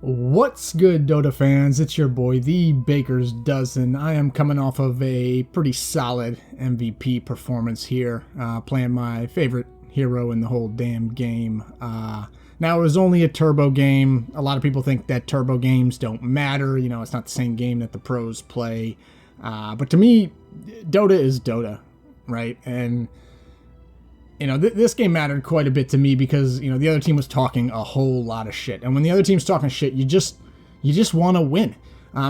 What's good, Dota fans? It's your boy, the Baker's Dozen. I am coming off of a pretty solid MVP performance here, playing my favorite hero in the whole damn game. Now, it was only a turbo game. A lot of people think that turbo games don't matter. You know, it's not the same game that the pros play. But to me, Dota is Dota, right? And you know, this game mattered quite a bit to me because, you know, the other team was talking a whole lot of shit. And when the other team's talking shit, you just want to win.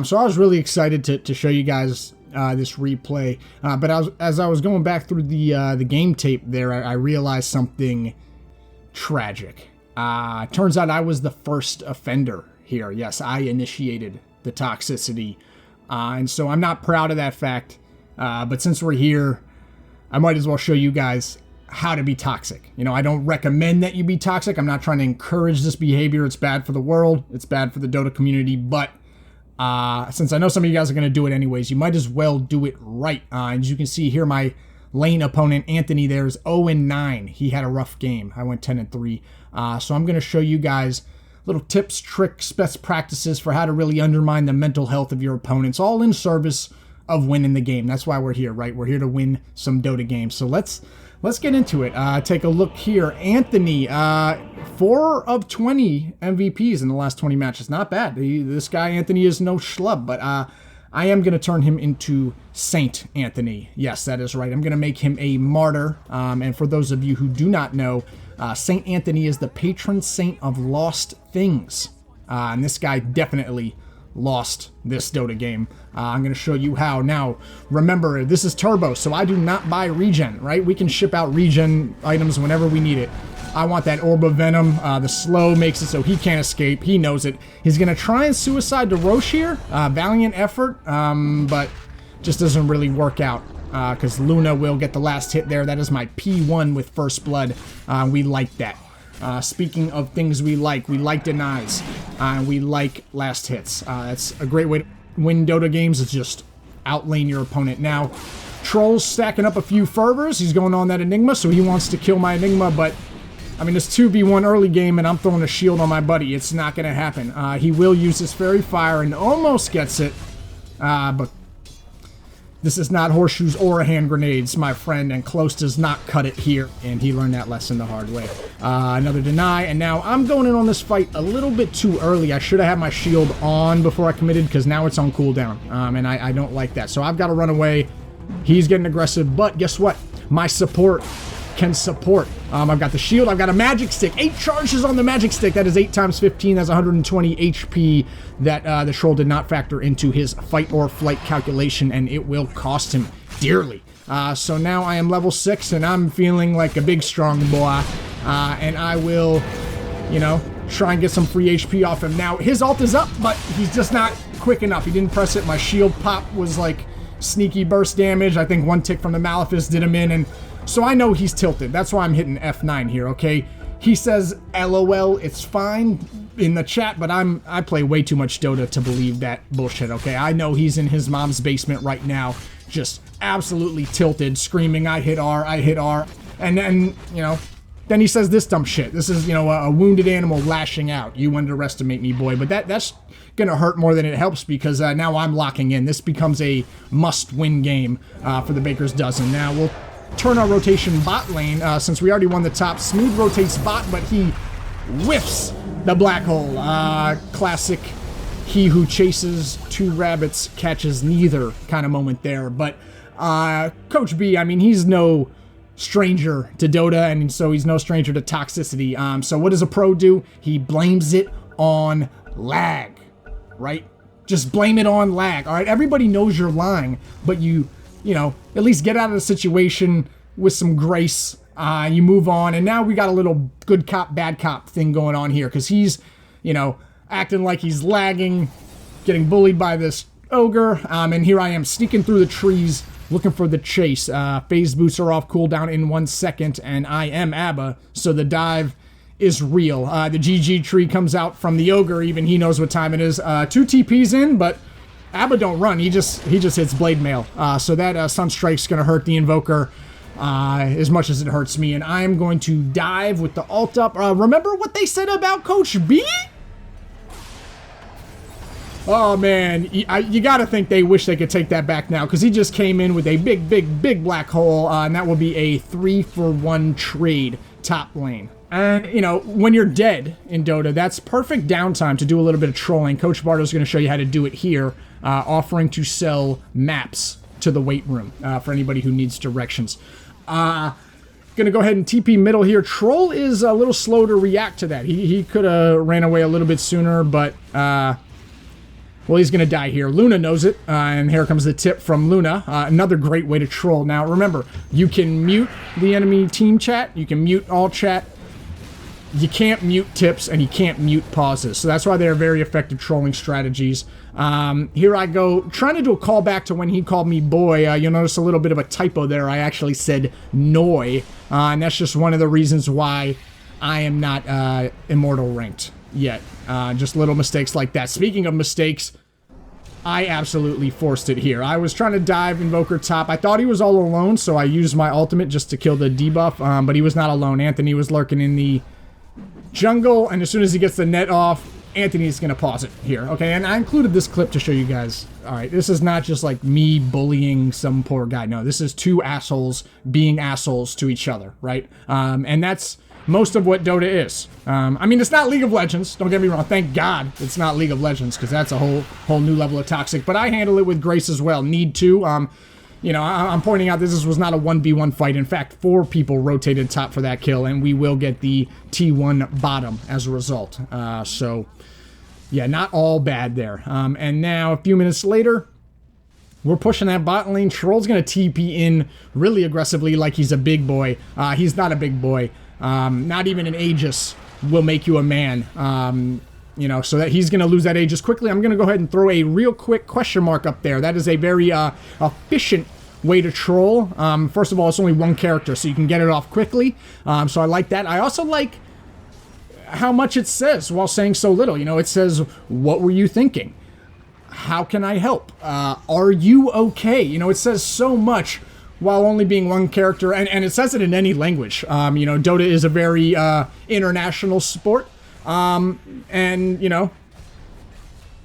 So I was really excited to show you guys this replay. But as I was going back through the game tape there, I realized something tragic. Turns out I was the first offender here. Yes, I initiated the toxicity. And so I'm not proud of that fact. But since we're here, I might as well show you guys how to be toxic. You know, I don't recommend that you be toxic. I'm not trying to encourage this behavior. It's bad for the world. It's bad for the Dota community. But since I know some of you guys are going to do it anyways, you might as well do it right. As you can see here, my lane opponent, Anthony, there is 0-9. He had a rough game. I went 10-3. So I'm going to show you guys little tips, tricks, best practices for how to really undermine the mental health of your opponents, all in service of winning the game. That's why we're here, right? We're here to win some Dota games. So let's get into it. Take a look here. Anthony, 4 of 20 MVPs in the last 20 matches. Not bad. This guy, Anthony, is no schlub, but I am going to turn him into Saint Anthony. Yes, that is right. I'm going to make him a martyr. And for those of you who do not know, Saint Anthony is the patron saint of lost things. And this guy definitely lost this Dota game. I'm going to show you how. Now, remember, this is turbo, so I do not buy regen, right? We can ship out regen items whenever we need it. I want that Orb of Venom. The slow makes it so he can't escape. He knows it. He's going to try and suicide to Roche here. Valiant effort, but just doesn't really work out because Luna will get the last hit there. That is my P1 with First Blood. We like that. Speaking of things we like denies. We like last hits. That's a great way to win Dota games, is just outlane your opponent. Now, Troll's stacking up a few fervors. He's going on that Enigma, so he wants to kill my Enigma, but I mean, it's 2v1 early game, and I'm throwing a shield on my buddy. It's not going to happen. He will use his Fairy Fire and almost gets it, but this is not horseshoes or hand grenades, my friend, and close does not cut it here, and he learned that lesson the hard way. Another deny, and now I'm going in on this fight a little bit too early. I should have had my shield on before I committed, because now it's on cooldown, and I don't like that. So I've got to run away. He's getting aggressive, but guess what? My support can support. I've got the shield, I've got a magic stick, 8 charges on the magic stick. That is 8 times 15, that's 120 HP that the troll did not factor into his fight or flight calculation, and it will cost him dearly. So now I am level 6, and I'm feeling like a big strong boy, and I will, you know, try and get some free HP off him. Now, his ult is up, but he's just not quick enough. He didn't press it. My shield pop was like sneaky burst damage. I think one tick from the Malefice did him in, and so I know he's tilted. That's why I'm hitting F9 here, okay? He says, LOL, it's fine in the chat, but I play way too much Dota to believe that bullshit, okay? I know he's in his mom's basement right now, just absolutely tilted, screaming, I hit R, and then, you know, then he says this dumb shit. This is, you know, a wounded animal lashing out. You underestimate me, boy. But that's gonna hurt more than it helps, because now I'm locking in. This becomes a must-win game for the Baker's Dozen. Now, we'll turn our rotation bot lane, since we already won the top. Smooth rotates bot, but he whiffs the black hole. Classic he who chases 2 rabbits catches neither kind of moment there. But Coach B, I mean, he's no stranger to Dota, and so he's no stranger to toxicity. So what does a pro do? He blames it on lag, right? Just blame it on lag, all right? Everybody knows you're lying, but you know, at least get out of the situation with some grace. You move on, and now we got a little good cop, bad cop thing going on here, because he's, you know, acting like he's lagging, getting bullied by this ogre, and here I am sneaking through the trees, looking for the chase. Phase boots are off cooldown in 1 second, and I am ABBA, so the dive is real. The GG tree comes out from the ogre, even he knows what time it is. 2 TPs in, but ABBA don't run, he just hits blade mail. So that Sunstrike's gonna hurt the Invoker as much as it hurts me, and I'm going to dive with the ult up. Remember what they said about Coach B? Oh, man. You got to think they wish they could take that back now, because he just came in with a big black hole, and that will be a 3-for-1 trade top lane. And, you know, when you're dead in Dota, that's perfect downtime to do a little bit of trolling. Coach Barto's going to show you how to do it here, offering to sell maps to the weight room for anybody who needs directions. Gonna go ahead and TP middle here. Troll is a little slow to react to that. He could have ran away a little bit sooner, but well, he's gonna die here. Luna knows it, and here comes the tip from Luna. Another great way to troll. Now remember, you can mute the enemy team chat, you can mute all chat. You can't mute tips, and you can't mute pauses. So that's why they're very effective trolling strategies. Here I go, trying to do a callback to when he called me boy. You'll notice a little bit of a typo there. I actually said Noi, and that's just one of the reasons why I am not Immortal ranked yet. Just little mistakes like that. Speaking of mistakes, I absolutely forced it here. I was trying to dive Invoker top. I thought he was all alone, so I used my ultimate just to kill the debuff, but he was not alone. Anthony was lurking in the jungle, and as soon as he gets the net off, Anthony's gonna pause it here, okay? And I included this clip to show you guys. All right, this is not just like me bullying some poor guy. No, this is two assholes being assholes to each other, right? And that's most of what Dota is. I mean, it's not League of Legends. Don't get me wrong. Thank God it's not League of Legends, because that's a whole new level of toxic. But I handle it with grace as well. Need to. You know, I'm pointing out this was not a 1v1 fight. In fact, 4 people rotated top for that kill, and we will get the T1 bottom as a result. So, yeah, not all bad there. And now, a few minutes later, we're pushing that bot lane. Troll's going to TP in really aggressively like he's a big boy. He's not a big boy. Not even an Aegis will make you a man. You know, so that he's going to lose that Aegis quickly. I'm going to go ahead and throw a real quick question mark up there. That is a very efficient way to troll. First of all, it's only one character, so you can get it off quickly. So I like that. I also like how much it says while saying so little. You know, it says, what were you thinking? How can I help? Are you okay? You know, it says so much while only being one character, and it says it in any language. You know, Dota is a very international sport. And, you know,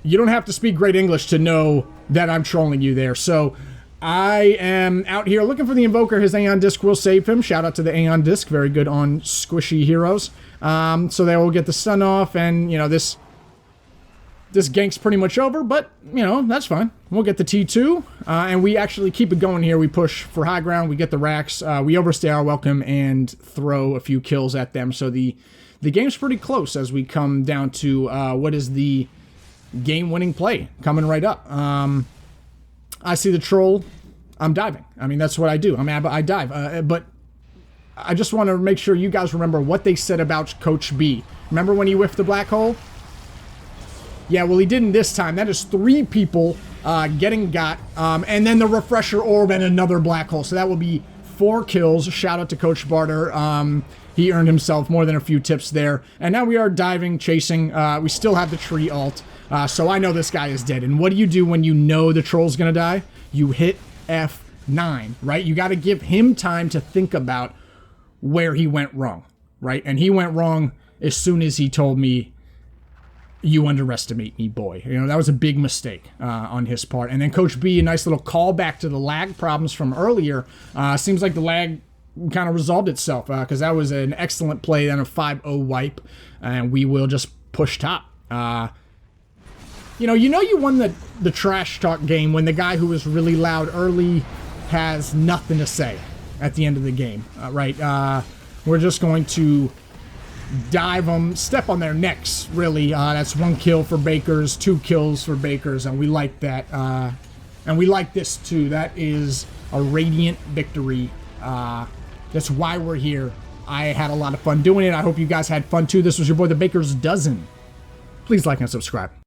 you don't have to speak great English to know that I'm trolling you there. So I am out here looking for the Invoker. His Aeon Disc will save him. Shout out to the Aeon Disc. Very good on squishy heroes. So they will get the stun off, and, you know, this gank's pretty much over, but, you know, that's fine. We'll get the T2, and we actually keep it going here. We push for high ground. We get the racks. We overstay our welcome and throw a few kills at them. So the game's pretty close as we come down to what is the game-winning play coming right up. I see the troll. I'm diving. I mean, that's what I do. I dive. But I just want to make sure you guys remember what they said about Coach B. Remember when he whiffed the black hole? Yeah, well, he didn't this time. That is 3 people getting got. And then the refresher orb and another black hole. So that will be 4 kills. Shout out to Coach Barter. He earned himself more than a few tips there. And now we are diving, chasing. We still have the tree ult. So I know this guy is dead. And what do when you know the troll's going to die? You hit F9, right? You got to give him time to think about where he went wrong, right? And he went wrong as soon as he told me, you underestimate me, boy. You know, that was a big mistake on his part. And then Coach B, a nice little callback to the lag problems from earlier. Seems like the lag kind of resolved itself because that was an excellent play, then a 5-0 wipe, and we will just push top. You know you won the trash talk game when the guy who was really loud early has nothing to say at the end of the game, right? We're just going to dive them, step on their necks, really. That's 1 kill for Bakers, 2 kills for Bakers, and we like that. And we like this too. That is a radiant victory. That's why we're here. I had a lot of fun doing it. I hope you guys had fun too. This was your boy, the Baker's Dozen. Please like and subscribe.